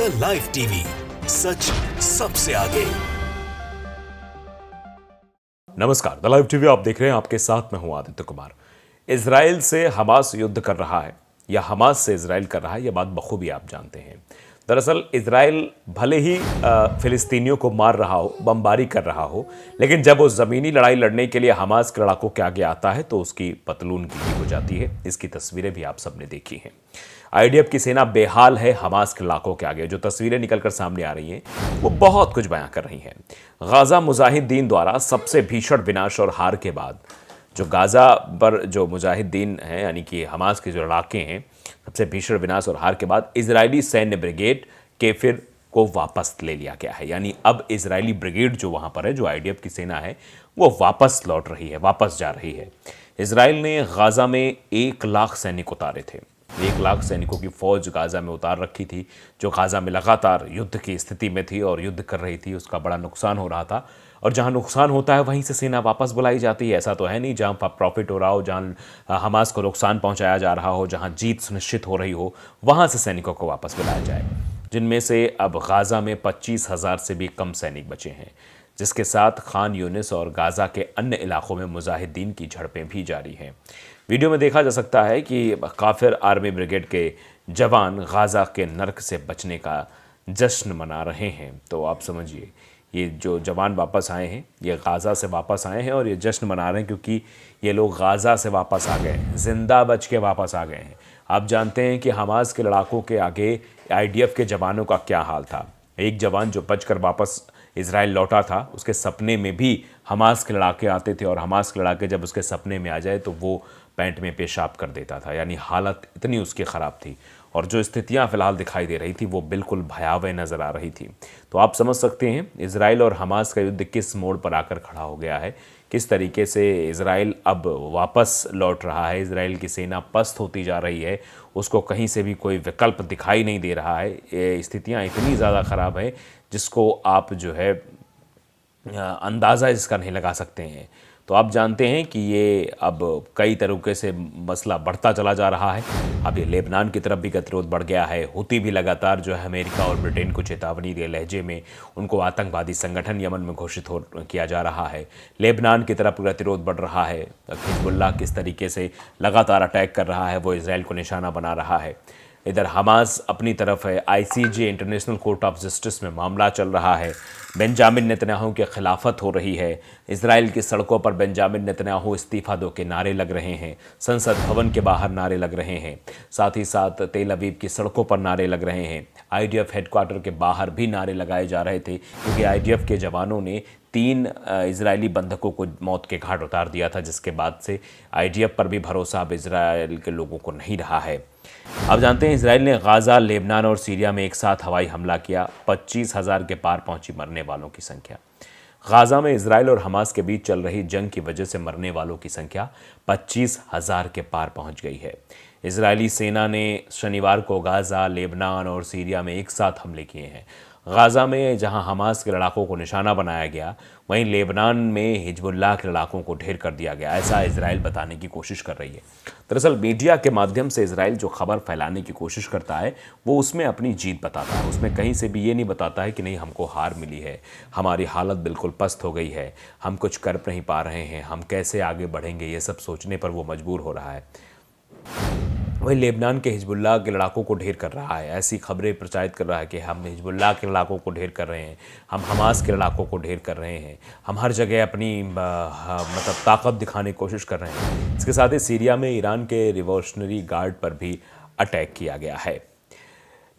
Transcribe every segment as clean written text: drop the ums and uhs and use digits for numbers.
The live TV, सच सबसे आगे। नमस्कार, द लाइव टीवी आप देख रहे हैं। आपके साथ मैं हूं आदित्य कुमार। इजराइल से हमास युद्ध कर रहा है या हमास से इजराइल कर रहा है, यह बात बखूबी आप जानते हैं। दरअसल इजराइल भले ही फिलिस्तीनियों को मार रहा हो, बमबारी कर रहा हो, लेकिन जब वो ज़मीनी लड़ाई लड़ने के लिए हमास के लड़ाकों के आगे आता है तो उसकी पतलून गीली हो जाती है। इसकी तस्वीरें भी आप सबने देखी हैं। आईडीएफ की सेना बेहाल है हमास के इलाकों के आगे। जो तस्वीरें निकलकर सामने आ रही हैं वो बहुत कुछ बयां कर रही हैं। गाजा मुजाहिदीन द्वारा सबसे भीषण विनाश और हार के बाद जो गाजा पर जो मुजाहिदीन हैं यानी कि हमास के जो लड़ाके हैं, सबसे भीषण विनाश और हार के बाद इजरायली सैन्य ब्रिगेड केफिर को वापस ले लिया गया है। यानी अब इजरायली ब्रिगेड जो वहां पर है, जो आईडीएफ की सेना है, वो वापस लौट रही है, वापस जा रही है। इजराइल ने गाजा में 1 लाख सैनिक उतारे थे। 1 लाख सैनिकों की फौज गाजा में उतार रखी थी, जो गाजा में लगातार युद्ध की स्थिति में थी और युद्ध कर रही थी। उसका बड़ा नुकसान हो रहा था, और जहां नुकसान होता है वहीं से सेना वापस बुलाई जाती है। ऐसा तो है नहीं जहां प्रॉफिट हो रहा हो, जहां हमास को नुकसान पहुंचाया जा रहा हो, जहां जीत सुनिश्चित हो रही हो, वहां से सैनिकों को वापस बुलाया जाए। जिनमें से अब गाजा में 25,000 से भी कम सैनिक बचे हैं, जिसके साथ खान यूनिस और गाजा के अन्य इलाकों में मुजाहिदीन की झड़पें भी जारी हैं। वीडियो में देखा जा सकता है कि काफिर आर्मी ब्रिगेड के जवान गाजा के नर्क से बचने का जश्न मना रहे हैं। तो आप समझिए, ये जो जवान वापस आए हैं, ये गाजा से वापस आए हैं और ये जश्न मना रहे हैं क्योंकि ये लोग गाजा से वापस आ गए हैं, जिंदा बच के वापस आ गए हैं। आप जानते हैं कि हमास के लड़ाकों के आगे आईडीएफ के जवानों का क्या हाल था। एक जवान जो बचकर वापस इजराइल लौटा था, उसके सपने में भी हमास के लड़ाके आते थे, और हमास के लड़ाके जब उसके सपने में आ जाए तो वो पैंट में पेशाब कर देता था। यानी हालत इतनी उसकी ख़राब थी, और जो स्थितियां फिलहाल दिखाई दे रही थी वो बिल्कुल भयावह नज़र आ रही थी। तो आप समझ सकते हैं इजराइल और हमास का युद्ध किस मोड़ पर आकर खड़ा हो गया है, किस तरीके से इजराइल अब वापस लौट रहा है। इजराइल की सेना पस्त होती जा रही है, उसको कहीं से भी कोई विकल्प दिखाई नहीं दे रहा है। ये स्थितियाँ इतनी ज़्यादा ख़राब है जिसको आप जो है अंदाज़ा इसका नहीं लगा सकते हैं। तो आप जानते हैं कि ये अब कई तरीके से मसला बढ़ता चला जा रहा है। अब ये लेबनान की तरफ भी गतिरोध बढ़ गया है। हुती भी लगातार जो है अमेरिका और ब्रिटेन को चेतावनी दे लहजे में उनको आतंकवादी संगठन यमन में घोषित किया जा रहा है। लेबनान की तरफ गतिरोध बढ़ रहा है। हिजबुल्लाह किस तरीके से लगातार अटैक कर रहा है, वो इसराइल को निशाना बना रहा है। इधर हमास अपनी तरफ है, ICJ international court of justice में मामला चल रहा है। बेंजामिन नेतन्याहू की खिलाफत हो रही है। इजराइल की सड़कों पर बेंजामिन नेतन्याहू इस्तीफा दो के नारे लग रहे हैं। संसद भवन के बाहर नारे लग रहे हैं। साथ ही साथ तेल अवीव की सड़कों पर नारे लग रहे हैं। आईडीएफ हेडक्वार्टर के बाहर भी नारे लगाए जा रहे थे, क्योंकि आईडीएफ के जवानों ने 3 इजरायली बंधकों को मौत के घाट उतार दिया था, जिसके बाद से आईडीएफ पर भी भरोसा अब इजराइल के लोगों को नहीं रहा है। अब जानते हैं इजराइल ने गाजा, लेबनान और सीरिया में एक साथ हवाई हमला किया। 25,000 के पार पहुंची मरने वालों की संख्या। गाजा में इजराइल और हमास के बीच चल रही जंग की वजह से मरने वालों की संख्या 25,000 के पार पहुंच गई है। इजरायली सेना ने शनिवार को गाजा, लेबनान और सीरिया में एक साथ हमले किए हैं। गाजा में जहां हमास के लड़ाकों को निशाना बनाया गया, वहीं लेबनान में हिजबुल्लाह के लड़ाकों को ढेर कर दिया गया, ऐसा इजराइल बताने की कोशिश कर रही है। दरअसल मीडिया के माध्यम से इजराइल जो खबर फैलाने की कोशिश करता है, वो उसमें अपनी जीत बताता है। उसमें कहीं से भी ये नहीं बताता है कि नहीं हमको हार मिली है, हमारी हालत बिल्कुल पस्त हो गई है, हम कुछ कर नहीं पा रहे हैं, हम कैसे आगे बढ़ेंगे, ये सब सोचने पर वो मजबूर हो रहा है। वही लेबनान के हिजबुल्लाह के लड़ाकों को ढेर कर रहा है, ऐसी खबरें प्रचारित कर रहा है कि हम हिजबुल्लाह के लड़ाकों को ढेर कर रहे हैं, हम हमास के लड़ाकों को ढेर कर रहे हैं, हम हर जगह अपनी मतलब ताकत दिखाने की कोशिश कर रहे हैं। इसके साथ ही सीरिया में ईरान के रिवॉल्यूशनरी गार्ड पर भी अटैक किया गया है।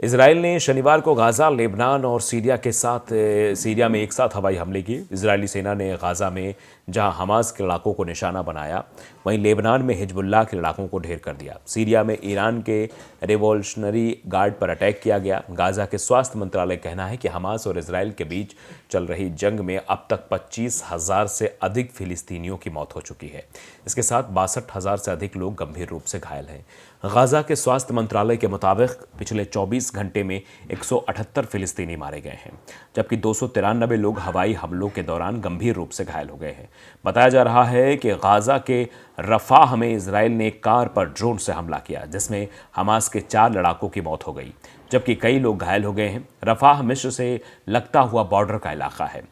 इजराइल ने शनिवार को गाजा, लेबनान और सीरिया में एक साथ हवाई हमले किए। इजरायली सेना ने गाजा में जहां हमास के लड़ाकों को निशाना बनाया, वहीं लेबनान में हिजबुल्लाह के लड़ाकों को ढेर कर दिया। सीरिया में ईरान के रिवॉल्यूशनरी गार्ड पर अटैक किया गया। गाजा के स्वास्थ्य मंत्रालय का कहना है कि हमास और इजराइल के बीच चल रही जंग में अब तक 25,000 से अधिक फिलिस्तीनियों की मौत हो चुकी है। इसके साथ 62,000 से अधिक लोग गंभीर रूप से घायल हैं। गाजा के स्वास्थ्य मंत्रालय के मुताबिक पिछले 24 घंटे में 178 फिलिस्तीनी मारे गए हैं, जबकि 293 लोग हवाई हमलों के दौरान गंभीर रूप से घायल हो गए हैं। बताया जा रहा है कि गाजा के रफाह में इजराइल ने एक कार पर ड्रोन से हमला किया, जिसमें हमास के 4 लड़ाकों की मौत हो गई, जबकि कई लोग घायल हो गए हैं। रफाह मिस्र से लगता हुआ बॉर्डर का इलाका है।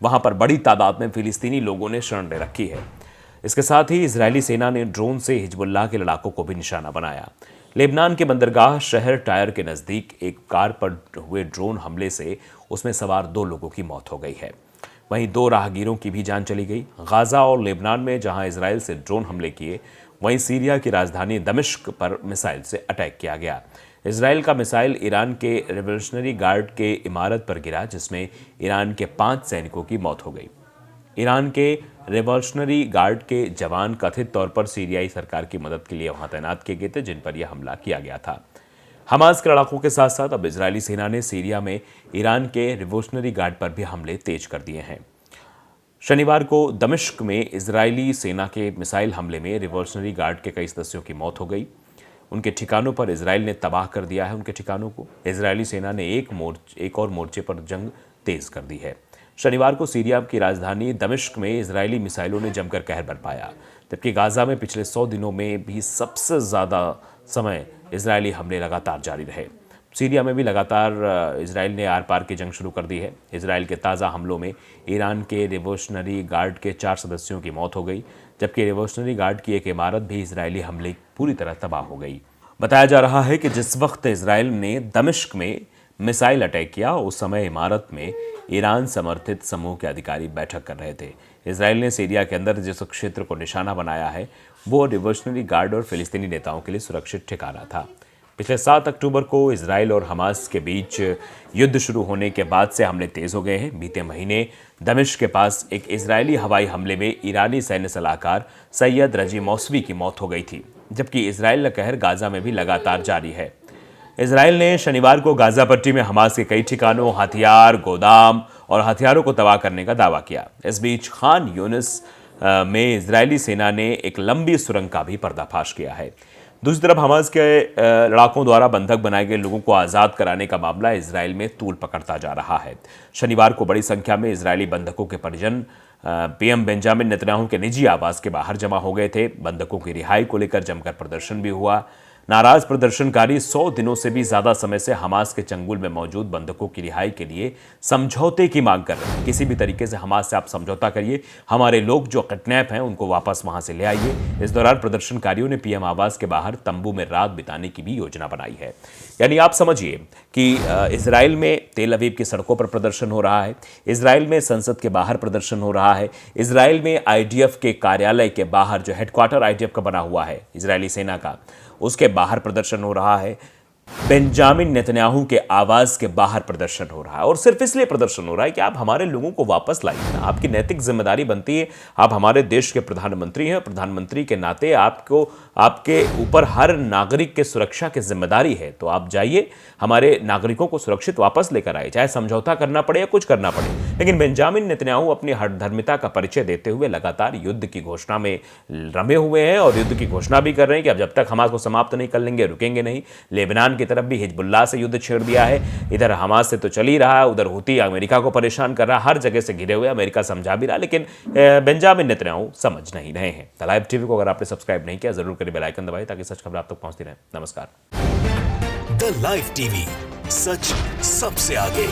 वहां पर बड़ी तादाद में फिलिस्तीनी लोगों ने शरण ले रखी है। इसके साथ ही इजरायली सेना ने ड्रोन से हिजबुल्लाह के लड़ाकों को भी निशाना बनाया। लेबनान के बंदरगाह शहर टायर के नज़दीक एक कार पर हुए ड्रोन हमले से उसमें सवार 2 लोगों की मौत हो गई है। वहीं 2 राहगीरों की भी जान चली गई। गाज़ा और लेबनान में जहां इजराइल से ड्रोन हमले किए, वहीं सीरिया की राजधानी दमिश्क पर मिसाइल से अटैक किया गया। इजराइल का मिसाइल ईरान के रिवोल्यूशनरी गार्ड के इमारत पर गिरा, जिसमें ईरान के 5 सैनिकों की मौत हो गई। ईरान के रिवोल्यूशनरी गार्ड के जवान कथित तौर पर सीरियाई सरकार की मदद के लिए वहां तैनात किए गए थे, जिन पर यह हमला किया गया था। हमास के लड़ाकों के साथ साथ अब इजरायली सेना ने सीरिया में ईरान के रिवोल्यूशनरी गार्ड पर भी हमले तेज कर दिए हैं। शनिवार को दमिश्क में इजरायली सेना के मिसाइल हमले में रिवोल्यूशनरी गार्ड के कई सदस्यों की मौत हो गई। उनके ठिकानों पर इजराइल ने तबाह कर दिया है। उनके ठिकानों को इजरायली सेना ने एक और मोर्चे पर जंग तेज कर दी है। शनिवार को सीरिया की राजधानी दमिश्क में इजरायली मिसाइलों ने जमकर कहर बरपाया, जबकि गाजा में पिछले 100 दिनों में भी सबसे ज़्यादा समय इजरायली हमले लगातार जारी रहे। सीरिया में भी लगातार इजराइल ने आर पार की जंग शुरू कर दी है। इजराइल के ताज़ा हमलों में ईरान के रिवोल्यूशनरी गार्ड के 4 सदस्यों की मौत हो गई, जबकि रिवोल्यूशनरी गार्ड की एक इमारत भी इजरायली हमले पूरी तरह तबाह हो गई। बताया जा रहा है कि जिस वक्त इजराइल ने दमिश्क में मिसाइल अटैक किया, उस समय इमारत में ईरान समर्थित समूह के अधिकारी बैठक कर रहे थे। इजराइल ने सीरिया के अंदर जिस क्षेत्र को निशाना बनाया है, वो रिवोल्यूशनरी गार्ड और फिलिस्तीनी नेताओं के लिए सुरक्षित ठिकाना था। पिछले 7 अक्टूबर को इजराइल और हमास के बीच युद्ध शुरू होने के बाद से हमले तेज हो गए हैं। बीते महीने दमिश्क के पास एक इजरायली हवाई हमले में ईरानी सैन्य सलाहकार सैयद रजी मौसवी की मौत हो गई थी, जबकि इजराइल का कहर गाजा में भी लगातार जारी है। इजराइल ने शनिवार को गाजा पट्टी में हमास के कई ठिकानों, हथियार गोदाम और हथियारों को तबाह करने का दावा किया। इस बीच खान यूनिस में इजरायली सेना ने एक लंबी सुरंग का भी पर्दाफाश किया है। दूसरी तरफ हमास के लड़ाकों द्वारा बंधक बनाए गए लोगों को आज़ाद कराने का मामला इजराइल में तूल पकड़ता जा रहा है। शनिवार को बड़ी संख्या में इजरायली बंधकों के परिजन पीएम बेंजामिन नेतन्याहू के निजी आवास के बाहर जमा हो गए थे। बंधकों की रिहाई को लेकर जमकर प्रदर्शन भी हुआ। नाराज प्रदर्शनकारी 100 दिनों से भी ज्यादा समय से हमास के चंगुल में मौजूद बंधकों की रिहाई के लिए समझौते की मांग कर रहे हैं। किसी भी तरीके से हमास से आप समझौता करिए, हमारे लोग जो किडनैप हैं उनको वापस वहां से ले आइए। इस दौरान प्रदर्शनकारियों ने पीएम आवास के बाहर तंबू में रात बिताने की भी योजना बनाई है। यानी आप समझिए कि इजराइल में तेल अवीव की सड़कों पर प्रदर्शन हो रहा है, इजराइल में संसद के बाहर प्रदर्शन हो रहा है, इजराइल में आईडीएफ के कार्यालय के बाहर, जो हेडक्वार्टर आईडीएफ का बना हुआ है इजरायली सेना का, उसके बाहर प्रदर्शन हो रहा है। बेंजामिन नेतन्याहू के आवास के बाहर प्रदर्शन हो रहा है, और सिर्फ इसलिए प्रदर्शन हो रहा है कि आप हमारे लोगों को वापस लाइए ना। आपकी नैतिक जिम्मेदारी बनती है, आप हमारे देश के प्रधानमंत्री हैं, प्रधानमंत्री के नाते आपको, आपके ऊपर हर नागरिक के सुरक्षा की जिम्मेदारी है। तो आप जाइए, हमारे नागरिकों को सुरक्षित वापस लेकर आए, चाहे समझौता करना पड़े या कुछ करना पड़े। लेकिन बेंजामिन नेतन्याहू अपनी हठधर्मिता का परिचय देते हुए लगातार युद्ध की घोषणा में रमे हुए हैं, और युद्ध की घोषणा भी कर रहे हैं कि अब जब तक हमास को समाप्त नहीं कर लेंगे रुकेंगे नहीं। लेबनान की तरफ भी हिजबुल्लाह से युद्ध छेड़ दिया है, इधर हमास से तो चल ही रहा है, उधर हुती अमेरिका को परेशान कर रहा है, हर जगह से घिरे हुए। अमेरिका समझा भी रहा, लेकिन बेंजामिन नेतन्याहू समझ नहीं रहे हैं। द लाइव टीवी को अगर आपने सब्सक्राइब नहीं किया, जरूर करिए, बेल आइकन दबाइए ताकि सच खबर आप तक पहुंचती रहे। नमस्कार। द लाइव टीवी, सच सबसे आगे।